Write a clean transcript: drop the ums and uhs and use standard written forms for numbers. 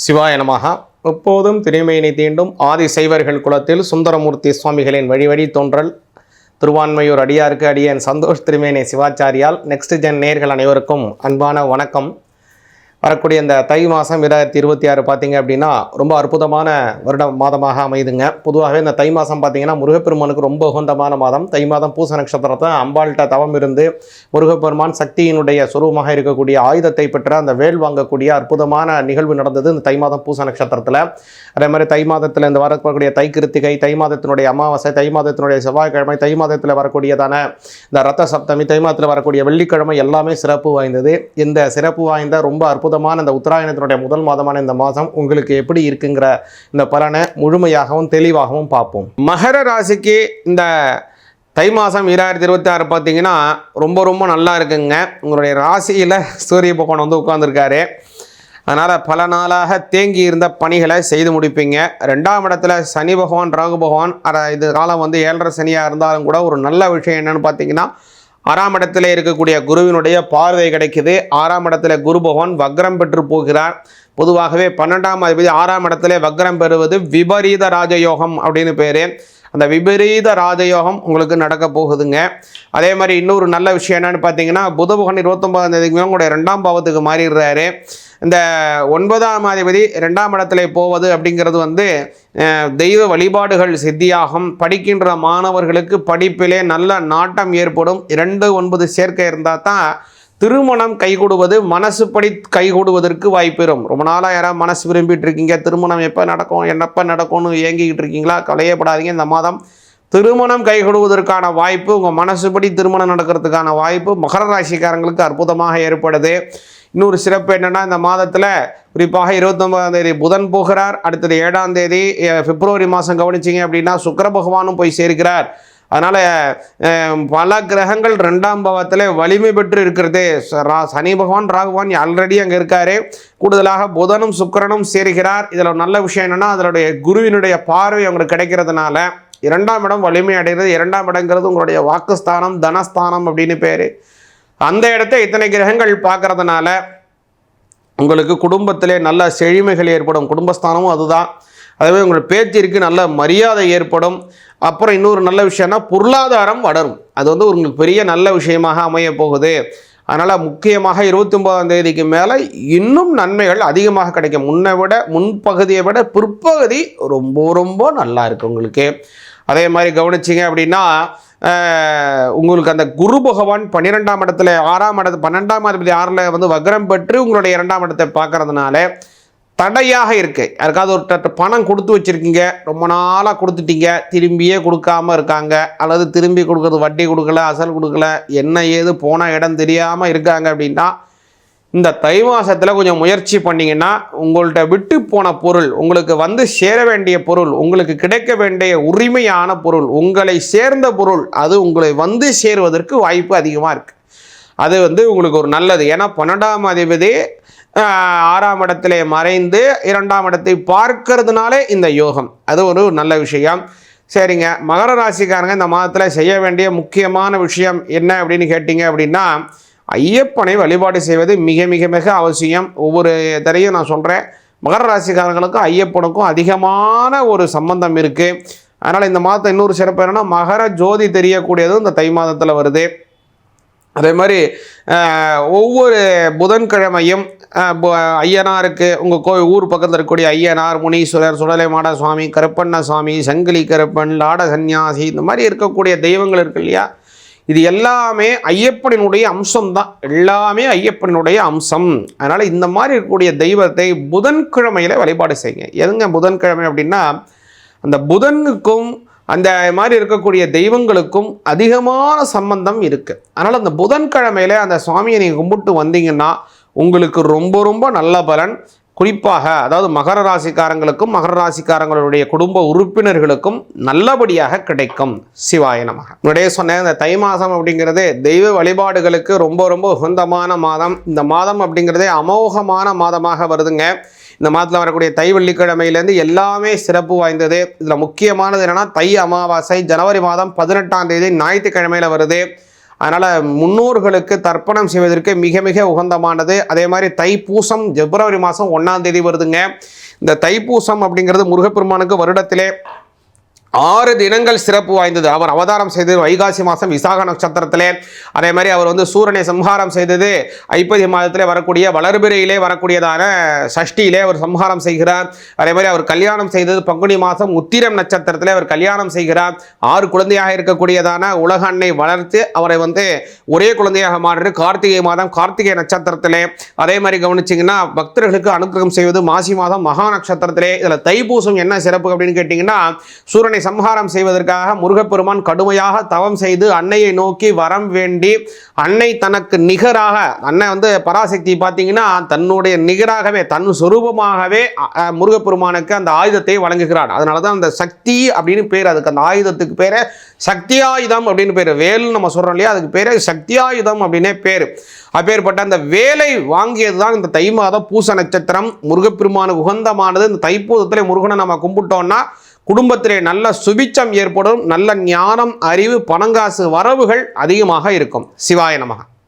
சிவாய நமஹ. எப்போதும் திரைமையினை தீண்டும் ஆதி சைவர்கள் குலத்தில் சுந்தரமூர்த்தி சுவாமிகளின் வழி தோன்றல் திருவான்மையூர் அடியாருக்கு அடியேன் சந்தோஷ் திருமேனி சிவாச்சாரியால் நெக்ஸ்ட் ஜென் நேர்கள் அனைவருக்கும் அன்பான வணக்கம். வரக்கூடிய இந்த தை மாதம் 2026 பார்த்திங்க அப்படின்னா ரொம்ப அற்புதமான மாதமாக அமைதுங்க. பொதுவாகவே இந்த தை மாதம் பார்த்திங்கன்னா முருகப்பெருமானுக்கு ரொம்ப உகந்தமான மாதம். தை மாதம் பூச நட்சத்திரத்தை அம்பாள்கிட்ட தவம் இருந்து முருகப்பெருமான் சக்தியினுடைய சுரூபமாக இருக்கக்கூடிய ஆயுதத்தை பெற்ற அந்த வேல் வாங்கக்கூடிய அற்புதமான நிகழ்வு நடந்தது இந்த தை மாதம் பூச நட்சத்திரத்தில். அதே மாதிரி தை மாதத்தில் இந்த வரக்கூடிய தை கிருத்திகை, தை மாதத்தினுடைய அமாவாசை, தை மாதத்தினுடைய செவ்வாய்க்கிழமை, தை மாதத்தில் வரக்கூடியதான இந்த ரத்த சப்தமி, தை மாதத்தில் வரக்கூடிய வெள்ளிக்கிழமை எல்லாமே சிறப்பு வாய்ந்தது. இந்த சிறப்பு வாய்ந்த ரொம்ப அற்புதமான இந்த உத்தராயணத்தினுடைய முதல் மாதமான இந்த மாதம் உங்களுக்கு எப்படி இருக்குங்கிற இந்த பலனை முழுமையாகவும் தெளிவாகவும் பார்ப்போம். மகர ராசிக்கு இந்த தை மாதம் 2026 பார்த்தீங்கன்னா ரொம்ப நல்லா இருக்குங்க. உங்களுடைய ராசியில் சூரிய பகவான் வந்து உட்கார்ந்துருக்காரு. அதனால் பல நாளாக தேங்கி இருந்த பணிகளை செய்து முடிப்பீங்க. 2ஆம் இடத்துல சனி பகவான், ராகு பகவான், இது காலம் வந்து 7.5 சனியாக இருந்தாலும் கூட ஒரு நல்ல விஷயம் என்னென்னு பார்த்தீங்கன்னா 6ஆம் இடத்துல இருக்கக்கூடிய குருவினுடைய பார்வை கிடைக்குது. 6ஆம் இடத்துல குரு பகவான் வக்ரம் பெற்று போகிறார். பொதுவாகவே 12ஆம் அதிபதி 6ஆம் இடத்துல வக்ரம் பெறுவது விபரீத ராஜயோகம் அப்படின்னு பேர். அந்த விபரீத ராஜயோகம் உங்களுக்கு நடக்க போகுதுங்க. அதே மாதிரி இன்னொரு நல்ல விஷயம் என்னென்னு பார்த்தீங்கன்னா புத பகவான் 29ஆம் தேதிக்கு உங்களுடைய 2ஆம் பாவத்துக்கு மாறிடுறாரு. இந்த 9ஆம் அதிபதி 2ஆம் இடத்துல போவது அப்படிங்கிறது வந்து தெய்வ வழிபாடுகள் சித்தியாகும். படிக்கின்ற மாணவர்களுக்கு படிப்பிலே நல்ல நாட்டம் ஏற்படும். 2-9 சேர்க்கை இருந்தால் தான் திருமணம் கைகூடுவது மனசுப்படி கைகூடுவதற்கு வாய்ப்பெறும். ரொம்ப நாளாக யாராவது மனசு விரும்பிட்டு இருக்கீங்க, திருமணம் எப்போ நடக்கும் என்னப்போ நடக்கும்னு ஏங்கிக்கிட்டு இருக்கீங்களா, கலையப்படாதீங்க. இந்த மாதம் திருமணம் கைகூடுவதற்கான வாய்ப்பு, உங்கள் மனசுப்படி திருமணம் நடக்கிறதுக்கான வாய்ப்பு மகர ராசிக்காரங்களுக்கு அற்புதமாக ஏற்படுது. இன்னொரு சிறப்பு என்னென்னா இந்த மாதத்தில் குறிப்பாக 29ஆம் தேதி புதன் போகிறார். அடுத்தது 7ஆம் தேதி பிப்ரவரி மாதம் கவனிச்சிங்க அப்படின்னா சுக்கிர பகவானும் போய் சேர்க்கிறார். அதனால் பல கிரகங்கள் 2ஆம் பாவத்தில் வலிமை பெற்று இருக்கிறது. சனி பகவான், ராகு பகவான் ஆல்ரெடி அங்கே இருக்கார். கூடுதலாக புதனும் சுக்கிரனும் சேர்கிறார். இதில் நல்ல விஷயம் என்னென்னா அதனுடைய குருவினுடைய பார்வை அவங்களுக்கு கிடைக்கிறதுனால 2ஆம் இடம் வலிமை அடைகிறது. 2ஆம் இடங்கிறது உங்களுடைய வாக்குஸ்தானம், தனஸ்தானம் அப்படின்னு பேர். அந்த இடத்த இத்தனை கிரகங்கள் பார்க்கறதுனால உங்களுக்கு குடும்பத்திலே நல்ல செழுமைகள் ஏற்படும். குடும்பஸ்தானமும் அதுதான். அதுவே உங்கள் பேச்சிற்கு நல்ல மரியாதை ஏற்படும். அப்புறம் இன்னொரு நல்ல விஷயம்னா பொருளாதாரம் வளரும். அது வந்து உங்களுக்கு பெரிய நல்ல விஷயமாக அமைய போகுது. அதனால் முக்கியமாக 29ஆம் தேதிக்கு மேலே இன்னும் நன்மைகள் அதிகமாக கிடைக்கும். முன்பகுதியை விட பிற்பகுதி ரொம்ப நல்லா இருக்குது உங்களுக்கு. அதே மாதிரி கவனிச்சிங்க அப்படின்னா உங்களுக்கு அந்த குரு பகவான் 12ஆம் இடத்துல 12ஆம் அதிபதி 6ல் வந்து வக்ரம் பெற்று உங்களுடைய 2ஆம் இடத்தை பார்க்கறதுனால தடையாக இருக்கு. யாருக்காவது ஒரு பணம் கொடுத்து வச்சுருக்கீங்க, ரொம்ப நாளாக கொடுத்துட்டீங்க, திரும்பியே கொடுக்காமல் இருக்காங்க, அல்லது திரும்பி கொடுக்குறது வட்டி கொடுக்கல, அசல் கொடுக்கல, என்ன ஏது போன இடம் தெரியாமல் இருக்காங்க அப்படின்னா இந்த தை மாதத்தில் கொஞ்சம் முயற்சி பண்ணிங்கன்னா உங்கள்கிட்ட விட்டு போன பொருள், உங்களுக்கு வந்து சேர வேண்டிய பொருள், உங்களுக்கு கிடைக்க வேண்டிய உரிமையான பொருள், உங்களை சேர்ந்த பொருள், அது உங்களை வந்து சேருவதற்கு வாய்ப்பு அதிகமாக இருக்குது. அது வந்து உங்களுக்கு ஒரு நல்லது. ஏன்னா 12ஆம் அதிபதி 6ஆம் இடத்துல மறைந்து 2ஆம் இடத்தை பார்க்கறதுனாலே இந்த யோகம், அது ஒரு நல்ல விஷயம். சரிங்க, மகர ராசிக்காரங்க இந்த மாதத்தில் செய்ய வேண்டிய முக்கியமான விஷயம் என்ன அப்படின்னு கேட்டிங்க அப்படின்னா ஐயப்பனை வழிபாடு செய்வது மிக மிக மிக அவசியம். ஒவ்வொரு தரையும் நான் சொல்கிறேன், மகர ராசிக்காரங்களுக்கும் ஐயப்பனுக்கும் அதிகமான ஒரு சம்பந்தம் இருக்குது. அதனால் இந்த மாதத்தை இன்னொரு சிறப்பு என்னென்னா மகர ஜோதி தெரியக்கூடியதும் இந்த தை மாதத்தில் வருது. அதே மாதிரி ஒவ்வொரு புதன்கிழமையும் ஐயனாருக்கு உங்கள் ஊர் பக்கத்தில் இருக்கக்கூடிய ஐயனார், முனீஸ்வரர், சுடலைமாட சுவாமி, கருப்பண்ண சுவாமி, சங்கிலி கருப்பன், லாட சன்னியாசி, இந்த மாதிரி இருக்கக்கூடிய தெய்வங்கள் இருக்கு இல்லையா, இது எல்லாமே ஐயப்பனுடைய அம்சம் தான். எல்லாமே ஐயப்பனுடைய அம்சம். அதனால் இந்த மாதிரி இருக்கக்கூடிய தெய்வத்தை புதன்கிழமையில் வழிபாடு செய்யுங்க. எதுங்க புதன்கிழமை அப்படின்னா அந்த புதனுக்கும் அந்த மாதிரி இருக்கக்கூடிய தெய்வங்களுக்கும் அதிகமான சம்பந்தம் இருக்குது. அதனால் அந்த புதன்கிழமையில் அந்த சுவாமியை நீங்கள் கும்பிட்டு வந்தீங்கன்னா உங்களுக்கு ரொம்ப நல்ல பலன். குறிப்பாக அதாவது மகர ராசிக்காரங்களுக்கும் மகர ராசிக்காரங்களுடைய குடும்ப உறுப்பினர்களுக்கும் நல்லபடியாக கிடைக்கும். சிவாய நமக. முன்னாடியே சொன்னேன், இந்த தை மாதம் அப்படிங்கிறது தெய்வ வழிபாடுகளுக்கு ரொம்ப உகந்தமான மாதம். இந்த மாதம் அப்படிங்கிறதே அமோகமான மாதமாக வருதுங்க. இந்த மாதத்தில் வரக்கூடிய தை வெள்ளிக்கிழமையிலேருந்து எல்லாமே சிறப்பு வாய்ந்தது. இதில் முக்கியமானது என்னென்னா தை அமாவாசை ஜனவரி மாதம் 18ஆம் தேதி ஞாயிற்றுக்கிழமையில் வருது. அதனால் முன்னோர்களுக்கு தர்ப்பணம் செய்வதற்கு மிக மிக உகந்தமானது. அதே மாதிரி தைப்பூசம் பிப்ரவரி மாதம் 1ஆம் தேதி வருதுங்க. இந்த தைப்பூசம் அப்படிங்கிறது முருகப்பெருமானுக்கு வருடத்திலே 6 தினங்கள் சிறப்பு வாய்ந்தது. அவர் அவதாரம் செய்தது வைகாசி மாதம் விசாக நட்சத்திரத்திலே. அதே மாதிரி அவர் சூரனை சம்ஹாரம் செய்தது ஐப்பசி மாதத்திலே வரக்கூடிய வளர்பிறையிலே வரக்கூடியதான சஷ்டியிலே அவர் சம்ஹாரம் செய்கிறார். அதே மாதிரி அவர் கல்யாணம் செய்தது பங்குனி மாதம் உத்திரம் நட்சத்திரத்திலே அவர் கல்யாணம் செய்கிறார். 6 குழந்தையாக இருக்கக்கூடியதான உலக அன்னை வளர்த்து அவரை ஒரே குழந்தையாக மாறு கார்த்திகை மாதம் கார்த்திகை நட்சத்திரத்திலே. அதே மாதிரி கவனிச்சிங்கன்னா பக்தர்களுக்கு அனுகிரகம் செய்வது மாசி மாதம் மகா நட்சத்திரத்திலே. இதில் தைப்பூசம் என்ன சிறப்பு அப்படின்னு கேட்டிங்கன்னா, சூரனை சம்ஹாரம் செய்வதற்காக முருகப்பெருமான் கடுமையாக தவம் செய்து அன்னையை நோக்கி வரம் வேண்டி, அன்னை தனக்கு நிகராக, அன்னை பராசக்தி பார்த்தீங்கன்னா தன்னுடைய நிகராகவே தன் சொரூபமாகவே முருகப்பெருமானுக்கு அந்த ஆயுதத்தை வழங்குகிறார். அதனால தான் அந்த சக்தி அப்படின்னு பேர். அதுக்கு அந்த ஆயுதத்துக்கு பேர் சக்தியாயுதம் அப்படின்னு பேர். வேல்னு நம்ம சொல்கிறோம் இல்லையா, அதுக்கு பேர் சக்தியாயுதம் அப்படின்னே பேர். அப்பேற்பட்ட அந்த வேலை வாங்கியது தான் இந்த தை மாதம் பூச நட்சத்திரம். முருகப்பெருமானுக்கு உகந்தமானது. இந்த தைப்பூசத்தில் முருகனை நம்ம கும்பிட்டோம்னா குடும்பத்திலே நல்ல சுபிச்சம் ஏற்படும். நல்ல ஞானம், அறிவு, பணங்காசு வரவுகள் அதிகமாக இருக்கும். சிவாய நமக.